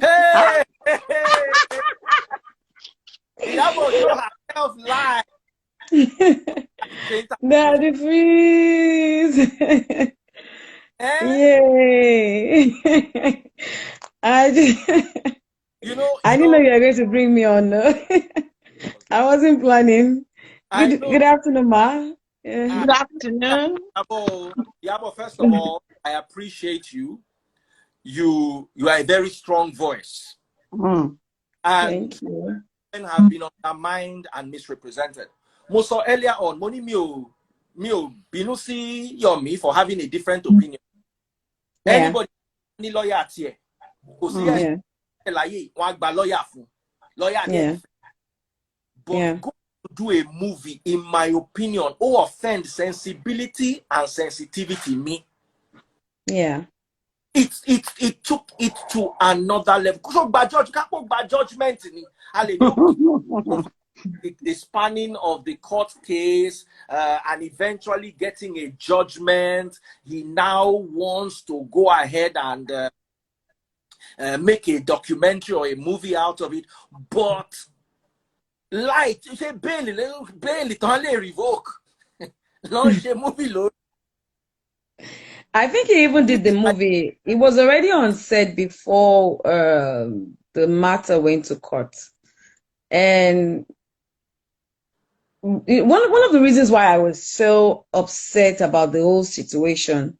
Hey, hey, hey. Iyabo show herself live. Daddy, please. Eh? Yay. I, You know, I you didn't know know, you were going to bring me on. No. I wasn't planning. I Good know. afternoon, Ma. Yeah. Good afternoon. Iyabo, first of all, I appreciate you. You are a very strong voice, Mm. and Thank you. men have been undermined and misrepresented. Mo sọ earlier on, mo ní mi ò bínú sí Yomi for having a different opinion. Yeah. Anybody ní lawyer tiẹ̀, kò sí Mm. ẹ̀ṣẹ̀ Yeah. láyé, wọ́n á gba lawyer fún. Lawyer dẹ̀ Yeah. defend. But Yeah. go to do a movie, in my opinion, who offend sensibility and sensitivity me. Yeah. It took it to another level. So by judgment ni a lè ní okay, the spanning of the court case and eventually getting a judgment. He now wants to go ahead and make a documentary or a movie out of it. But light, you say bail, tán lè revoke. Launch a movie load. I think he even did the movie. It was already on set before the matter went to court. And one of the reasons why I was so upset about the whole situation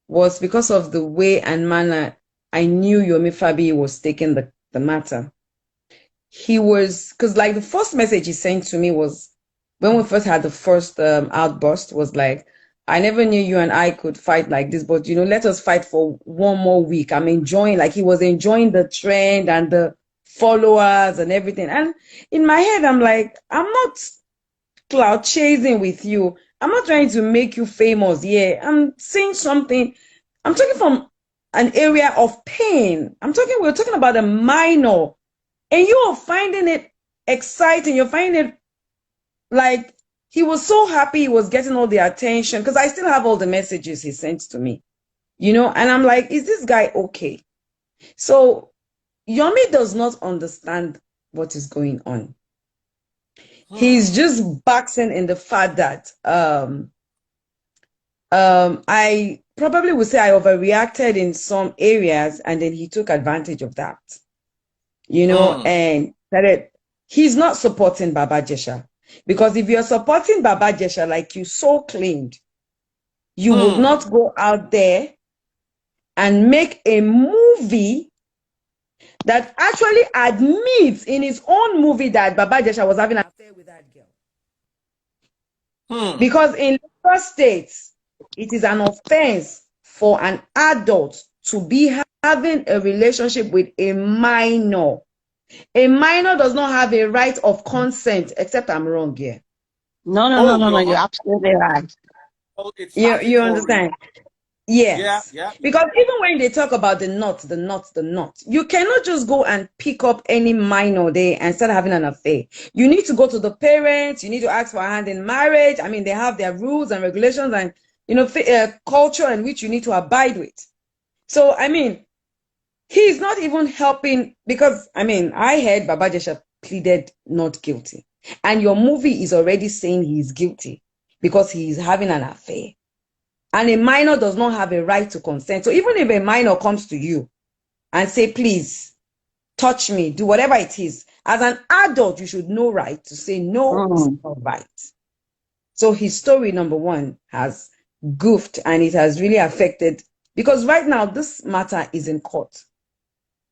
was because of the way and manner I knew Yomi Fabiyi was taking the matter. He was, because like the first message he sent to me was when we first had the first outburst, was like, I never knew you and I could fight like this, but let us fight for one more week. I'm enjoying, like he was enjoying the trend and the followers and everything. And in my head, I'm like, I'm not cloud chasing with you. I'm not trying to make you famous. Yeah, I'm saying something. I'm talking from an area of pain. We're talking about a minor, and you are finding it exciting. You're finding it like he was so happy he was getting all the attention because I still have all the messages he sent to me, and I'm like, is this guy okay? So Yomi does not understand what is going on. He's just boxing in the fact that I probably would say I overreacted in some areas, and then he took advantage of that, and that he's not supporting Baba Jesha. Because if you're supporting Baba Jesha, like you so claimed, you would not go out there and make a movie that actually admits in his own movie that Baba Jesha was having an affair with that girl. Because in Lagos State, it is an offense for an adult to be having a relationship with a minor. A minor does not have a right of consent, except I'm wrong here. No. You're absolutely right. Oh, it's You understand? Yes. Yeah. Because even when they talk about the knot, you cannot just go and pick up any minor there and start having an affair. You need to go to the parents. You need to ask for a hand in marriage. I mean, they have their rules and regulations and, culture in which you need to abide with. So, I mean, he's not even helping because, I heard Baba Jesha pleaded not guilty. And your movie is already saying he's guilty because he's having an affair. And a minor does not have a right to consent. So even if a minor comes to you and say, please, touch me, do whatever it is, as an adult, you should know right to say, no, it's not right. So his story, number one, has goofed and it has really affected, because right now this matter is in court.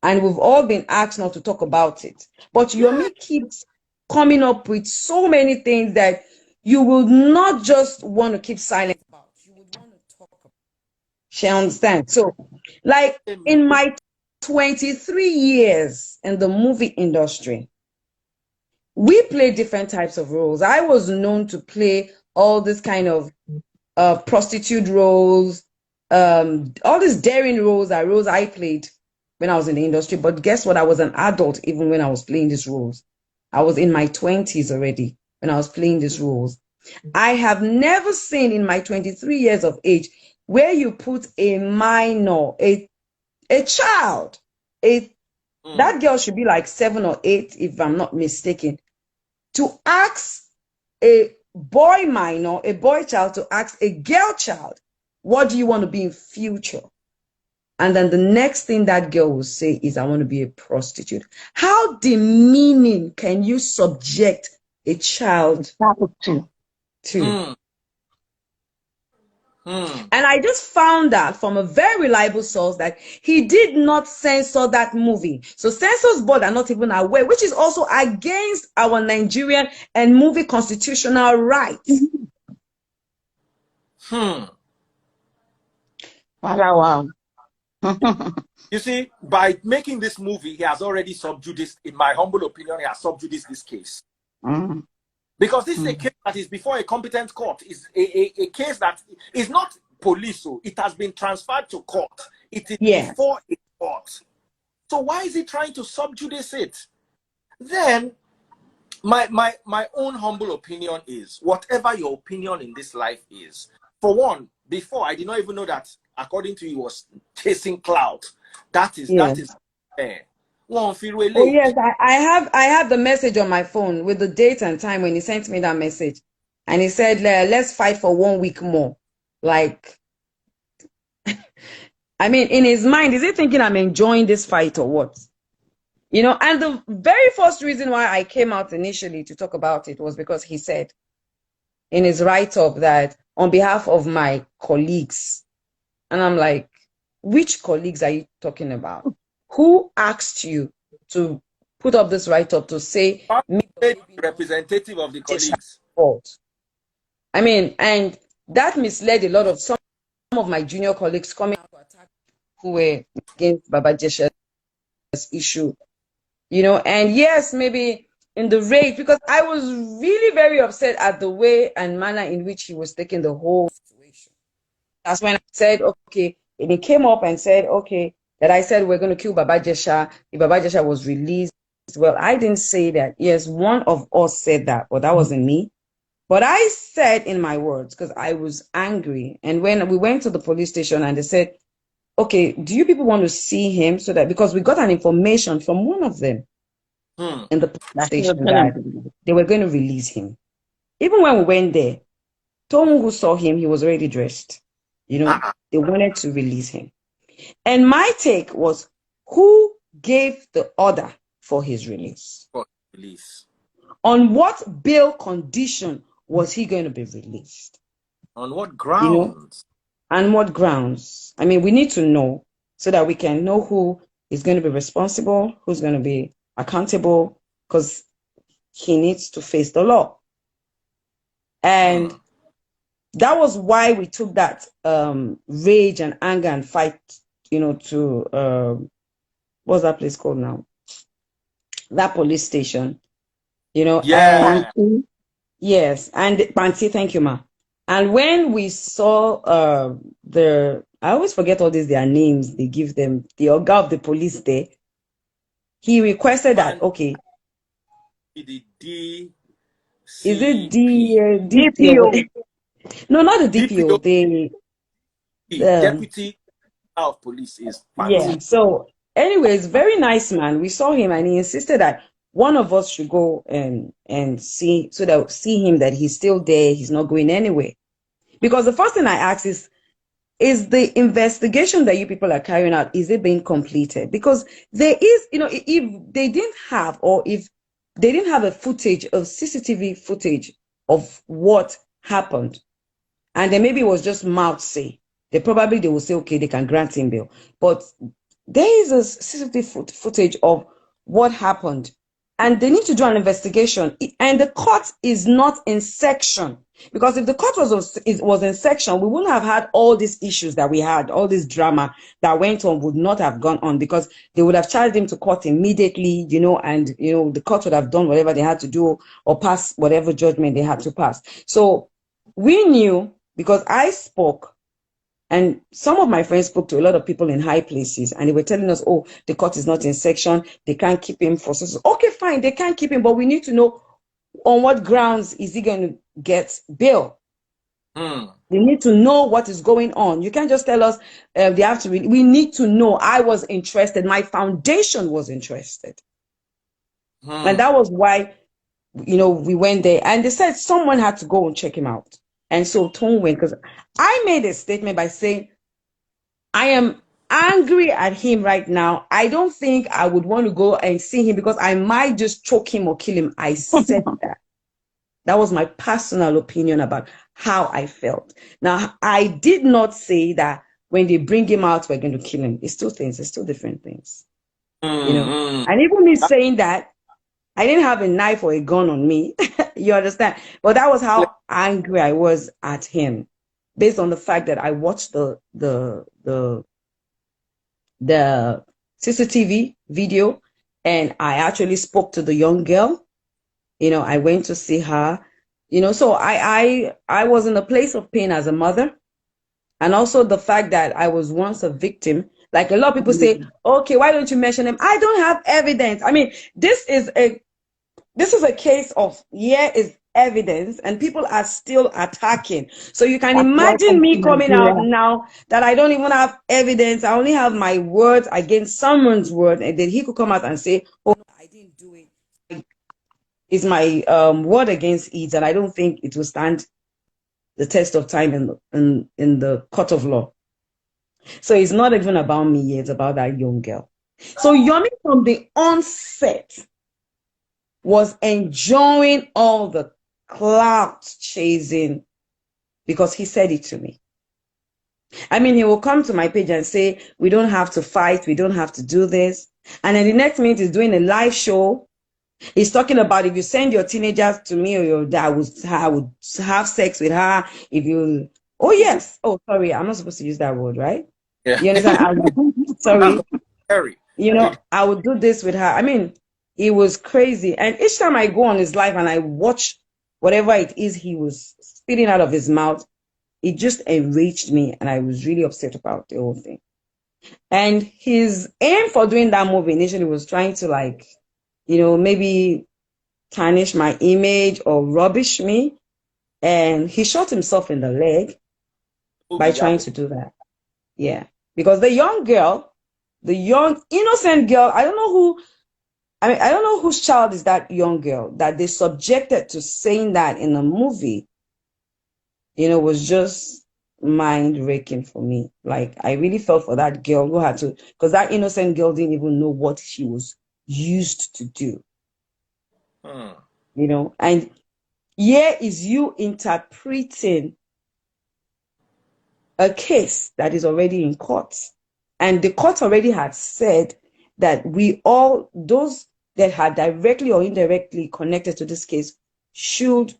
And we've all been asked not to talk about it. But Yomi keeps coming up with so many things that you will not just want to keep silent about. You would want to talk about. She understands. So, like in my 23 years in the movie industry, we play different types of roles. I was known to play all this kind of prostitute roles, all these daring roles are roles I played when I was in the industry. But guess what? I was an adult even when I was playing these roles. I was in my 20s already when I was playing these roles. I have never seen in my 23 years of age where you put a minor, a child, a That girl should be like 7 or 8, if I'm not mistaken. To ask a boy minor, a boy child, to ask a girl child, what do you want to be in future? And then the next thing that girl will say is, I want to be a prostitute. How demeaning can you subject a child to? And I just found out from a very reliable source that he did not censor that movie. So censors board are not even aware, which is also against our Nigerian and movie constitutional rights. Wow. You see, by making this movie, he has already subdued this, in my humble opinion, he has subdued this case. Because this is a case that is before a competent court. Is a case that is not police, so it has been transferred to court. It is before a court. So why is he trying to subjudice it? Then, my own humble opinion is, whatever your opinion in this life is, for one, before I did not even know that, according to you, he was chasing clout. That is fair. Oh yes, I have the message on my phone with the date and time when he sent me that message, and he said, let's fight for 1 week more. Like, I mean, in his mind, is he thinking I'm enjoying this fight or what? You know, and the very first reason why I came out initially to talk about it was because he said in his write-up that on behalf of my colleagues, and I'm like, which colleagues are you talking about? Who asked you to put up this write-up to say me, representative of the colleagues? I mean, and that misled a lot of some of my junior colleagues coming out to attack who were against Baba Jesha's issue. You know, and yes, maybe in the rage, because I was really very upset at the way and manner in which he was taking the whole situation. That's when I said, okay, and he came up and said, okay, that I said we're going to kill Baba Jesha if Baba Jesha was released. Well, I didn't say that. Yes, one of us said that, but that wasn't me. But I said in my words, because I was angry. And when we went to the police station and they said, okay, do you people want to see him? So that, because we got an information from one of them in the police station that they were going to release him. Even when we went there, Tom who saw him, he was already dressed. You know, they wanted to release him. And my take was, who gave the order for his release? On what bail condition was he going to be released? On what grounds? You know, and what grounds? I mean, we need to know so that we can know who is going to be responsible, who's going to be accountable, because he needs to face the law. And that was why we took that rage and anger and fight, you know, to what's that place called now? That police station, you know. Yeah. And, yes, and Panti, thank you, ma. And when we saw I always forget all these their names they give them, the Oga of the police there, he requested that, okay. The D. Is it DPO? No, not the DPO. The Deputy of Police is Panti. Yeah. So, anyways, very nice man. We saw him and he insisted that one of us should go and see, so that see him, that he's still there, he's not going anywhere. Because the first thing I asked is the investigation that you people are carrying out, is it being completed? Because there is, you know, if they didn't have, or if they didn't have a footage of CCTV footage of what happened, and then maybe it was just mouth say, they will say, okay, they can grant him bail. But there is a CCTV footage of what happened, and they need to do an investigation. And the court is not in section, because if the court was in section, we wouldn't have had all these issues that we had, all this drama that went on would not have gone on, because they would have charged him to court immediately, you know, and, you know, the court would have done whatever they had to do or pass whatever judgment they had to pass. So we knew, because I spoke, and some of my friends spoke to a lot of people in high places, and they were telling us, oh, the court is not in section, they can't keep him for so. Okay, fine, they can't keep him, but we need to know on what grounds is he going to get bail. They need to know what is going on. You can't just tell us they have to. We need to know. I was interested. My foundation was interested, and that was why we went there. And they said someone had to go and check him out, and so Tone went because I made a statement by saying I am angry at him right now. I don't think I would want to go and see him because I might just choke him or kill him. I said that. That was my personal opinion about how I felt. Now, I did not say that when they bring him out, we're going to kill him. It's two things. It's two different things. And even me saying that, I didn't have a knife or a gun on me. You understand? But that was how angry I was at him, based on the fact that I watched the CCTV video, and I actually spoke to the young girl. I went to see her, so I was in a place of pain as a mother. And also the fact that I was once a victim. Like a lot of people say, okay, why don't you mention them? I don't have evidence. I mean, this is a case of is evidence, and people are still attacking. So you can imagine me coming out now that I don't even have evidence. I only have my words against someone's word, and then he could come out and say, oh, no, I didn't do it. It's my word against it, and I don't think it will stand the test of time in the court of law. So it's not even about me, it's about that young girl. So Yomi from the onset was enjoying all the clout chasing because he said it to me. I mean, he will come to my page and say, we don't have to fight, we don't have to do this. And then the next minute he's doing a live show. He's talking about if you send your teenagers to me or your dad, I would have sex with her. If you, oh yes, oh sorry, I'm not supposed to use that word, right? Yeah. You understand? Sorry. I would do this with her. I mean, it was crazy. And each time I go on his live and I watch whatever it is he was spitting out of his mouth, it just enraged me, and I was really upset about the whole thing. And his aim for doing that movie initially was trying to maybe tarnish my image or rubbish me. And he shot himself in the leg by trying to do that. Yeah. Because the young girl, the young innocent girl, I don't know whose child is that young girl that they subjected to saying that in a movie, was just mind-raking for me. Like, I really felt for that girl who had to, because that innocent girl didn't even know what she was used to do. And here is you interpreting a case that is already in court. And the court already had said that those that had directly or indirectly connected to this case should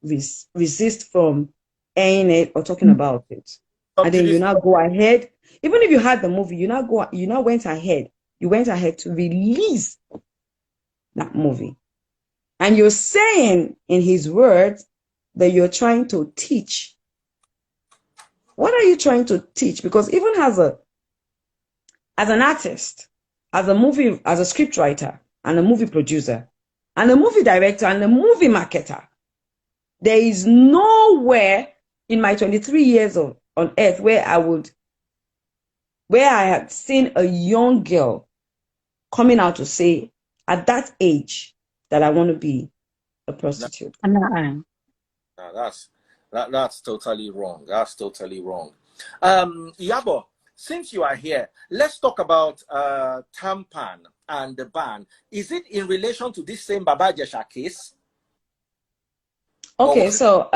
resist from airing it or talking about it. And then you now go ahead, even if you had the movie, you now went ahead to release that movie. And you're saying in his words that you're trying to teach. What are you trying to teach? Because even as an artist, as a scriptwriter, and a movie producer, and a movie director, and a movie marketer, there is nowhere in my 23 years on earth where I had seen a young girl coming out to say at that age that I want to be a prostitute. No, that's totally wrong. That's totally wrong. Iyabo, since you are here, let's talk about Tampan and the ban. Is it in relation to this same Baba Jesha case? Okay, so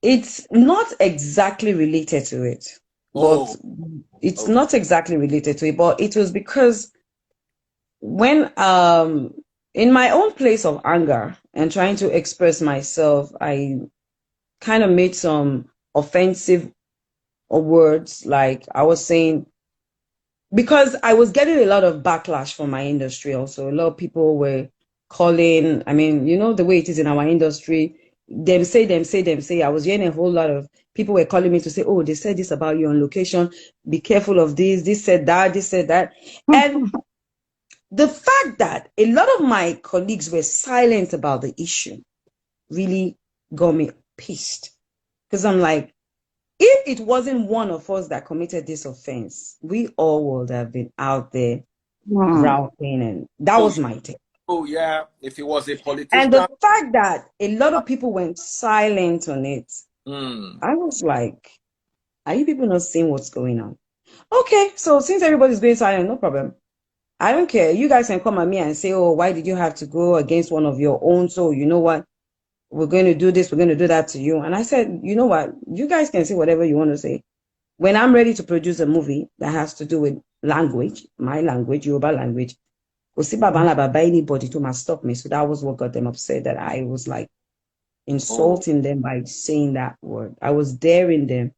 it's not exactly related to it. But it's not exactly related to it, but it was because when in my own place of anger and trying to express myself, I kind of made some offensive words. Like I was saying, because I was getting a lot of backlash from my industry also. A lot of people were calling, I mean, the way it is in our industry, them say. I was hearing a whole lot of people were calling me to say, oh, they said this about you on location. Be careful of this said that. And the fact that a lot of my colleagues were silent about the issue really got me pissed because I'm like, if it wasn't one of us that committed this offense, we all would have been out there routing, and that was my take. Oh yeah, if he was a And politician. the fact that a lot of people went silent on it, I was like, are you people not seeing what's going on? Okay, so since everybody's going silent, no problem. I don't care. You guys can come at me and say, oh, why did you have to go against one of your own? So you know what? We're going to do this, we're going to do that to you. And I said, you know what? You guys can say whatever you want to say. When I'm ready to produce a movie that has to do with language, my language, Yoruba language, anybody to must stop me. So that was what got them upset, that I was like insulting them by saying that word. I was daring them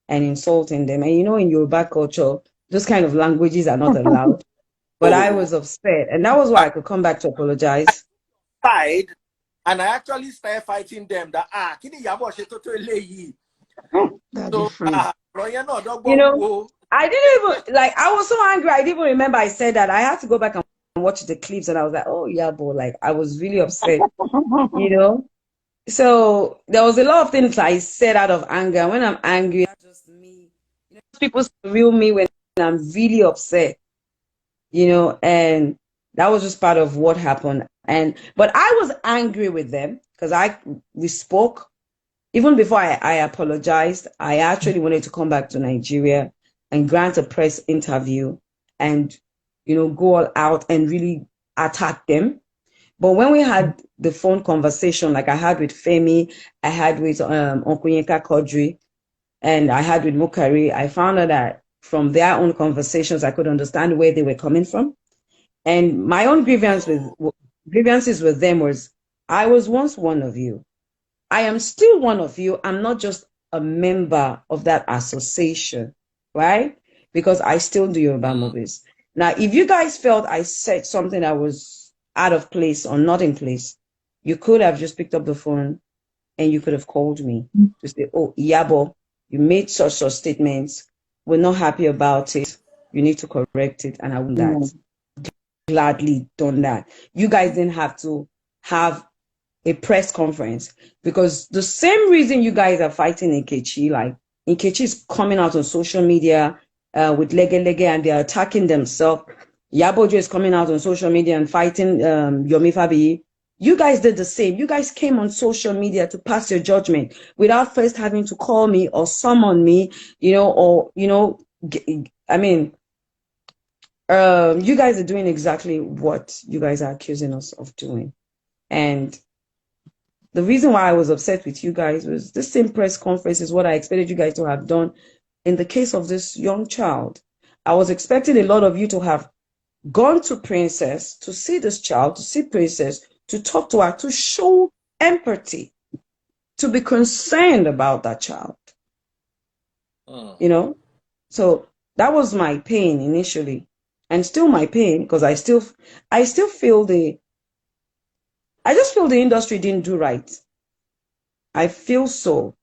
and insulting them. And you know, in Yoruba culture, those kind of languages are not allowed. But I was upset. And that was why I could come back to apologize. Side, and I actually started fighting them that kini iyabo ṣe tó eléyìí. So you know, I didn't even like, I was so angry. I didn't even remember I said that. I had to go back and watch the clips, and I was like, oh yeah, boy, like I was really upset, you know. So there was a lot of things I said out of anger. When I'm angry, that's just me. You know, people real me when I'm really upset, you know, and that was just part of what happened. But I was angry with them because we spoke. Even before I apologized, I actually wanted to come back to Nigeria and grant a press interview and, you know, go all out and really attack them. But when we had the phone conversation, like I had with Femi, I had with Uncle Yinka Kodri, and I had with Mukari, I found out that from their own conversations, I could understand where they were coming from. And my own grievances with them was, I was once one of you. I am still one of you. I'm not just a member of that association, right? Because I still do Yoruba movies. Now, if you guys felt I said something that was out of place or not in place, you could have just picked up the phone and you could have called me to say, oh, iyabo, you made such statements. We're not happy about it. You need to correct it. And I would that gladly done that. You guys didn't have to have a press conference, because the same reason you guys are fighting Nkechi, like Nkechi is coming out on social media with Lege and they're attacking themselves. Yabojo is coming out on social media and fighting Yomi Fabiyi. You guys did the same. You guys came on social media to pass your judgment without first having to call me or summon me, you know, or, you know, I mean, you guys are doing exactly what you guys are accusing us of doing. And the reason why I was upset with you guys was the same press conference is what I expected you guys to have done in the case of this young child. I was expecting a lot of you to have gone to Princess to see this child, to see Princess, to talk to her, to show empathy, to be concerned about that child. You know? So that was my pain initially, and still my pain, because I still feel I just feel the industry didn't do right. I feel so,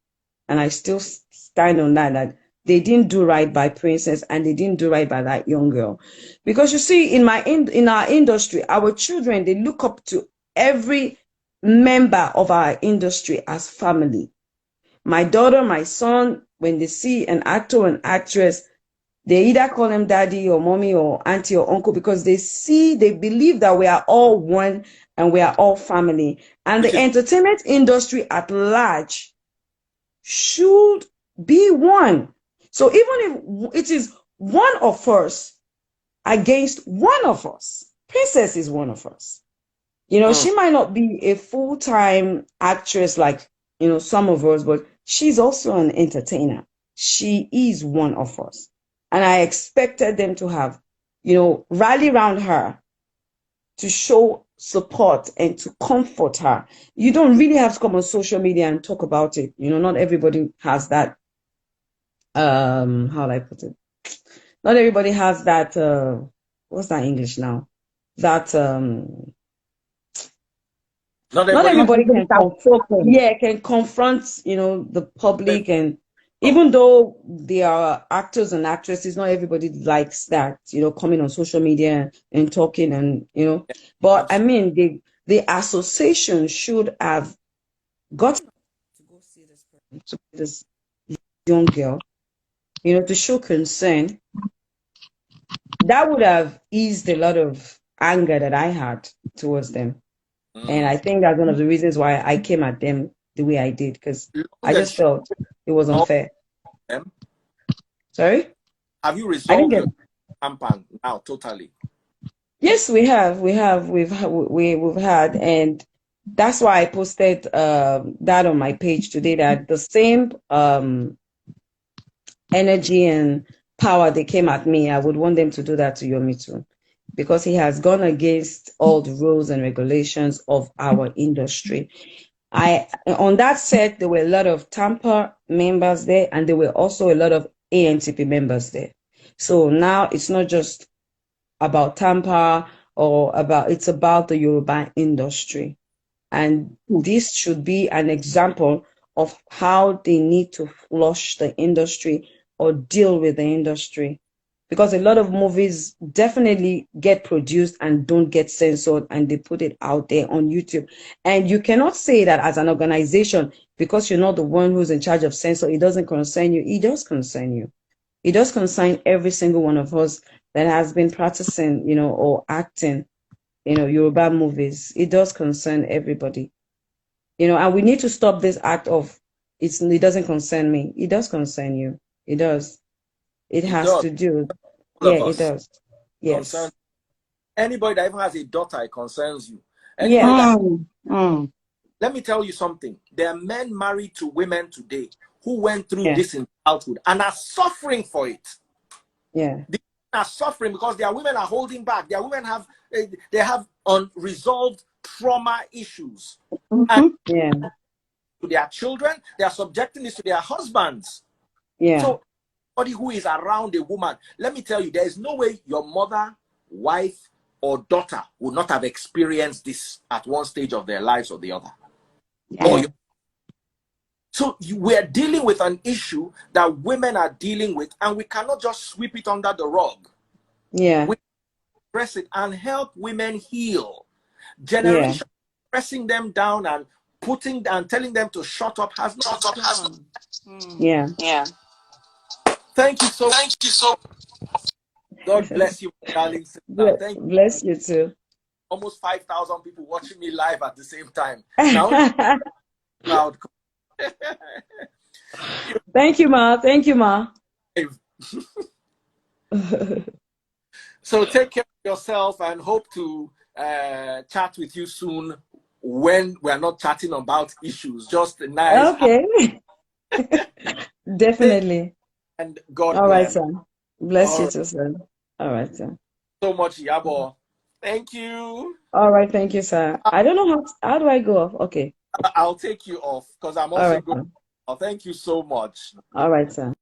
and I still stand on that they didn't do right by Princess, and they didn't do right by that young girl. Because you see, in our industry, our children, they look up to every member of our industry as family. My daughter, my son, when they see an actor or an actress, they either call them daddy or mommy or auntie or uncle, because they believe that we are all one and we are all family. And the entertainment industry at large should be one. So even if it is one of us against one of us, Princess is one of us. You know, she might not be a full-time actress like, you know, some of us, but she's also an entertainer. She is one of us. And I expected them to have, you know, rally around her to show support and to comfort her. You don't really have to come on social media and talk about it. You know, not everybody has that, how do I put it? Not everybody has that, what's that English now? That, not everybody can can confront, you know, the public. And even though they are actors and actresses, not everybody likes that, you know, coming on social media and talking and, you know. But I mean, the association should have got to go see this to this young girl, you know, to show concern, that would have eased a lot of anger that I had towards them. And I think that's one of the reasons why I came at them the way I did, because I just felt it was unfair. Them. Sorry? Have you I didn't resolved get. your campaign now totally? Yes, we have. We've had, and that's why I posted that on my page today, that the same energy and power they came at me, I would want them to do that to Yomi too, because he has gone against all the rules and regulations of our industry. On that set, there were a lot of Tampa members there, and there were also a lot of ANTP members there. So now it's not just about Tampa it's about the Yoruba industry. And this should be an example of how they need to flush the industry or deal with the industry. Because a lot of movies definitely get produced and don't get censored, and they put it out there on YouTube. And you cannot say that as an organization, because you're not the one who's in charge of censor, it doesn't concern you. It does concern you. It does concern every single one of us that has been practicing, you know, or acting, you know, Yoruba movies. It does concern everybody, you know, and we need to stop this act of it doesn't concern me. It does concern you. It does. It It has does. to do. All Yeah, of it us. does. Concern Yes. anybody that even has a daughter, it concerns you. Anybody Yeah. that let me tell you something. There are men married to women today who went through Yeah. this in childhood and are suffering for it. Yeah. They are suffering because their women are holding back. Their women have they have unresolved trauma issues. And Yeah. to their children, they are subjecting this to their husbands. Yeah. So anybody who is around a woman, let me tell you, there is no way your mother, wife, or daughter would not have experienced this at one stage of their lives or the other. Yeah. So we're dealing with an issue that women are dealing with, and we cannot just sweep it under the rug. Yeah. We press it and help women heal. Yeah. Generation pressing them down and telling them to shut up has not done. Yeah. Yeah. Thank you so much. God bless you, darling sister. Thank you. Bless you too. Almost 5,000 people watching me live at the same time. Now, crowd. Thank you, Ma. Thank you, Ma. So take care of yourself and hope to chat with you soon when we're not chatting about issues. Just a nice. Okay. Definitely. And God All right, bless. sir. Bless All you right. too, sir. All right, sir. So much, Iyabo. Thank you. All right, thank you, sir. I don't know how do I go off? Okay. I'll take you off because I'm All also right, going. sir. Thank you so much. All right, sir.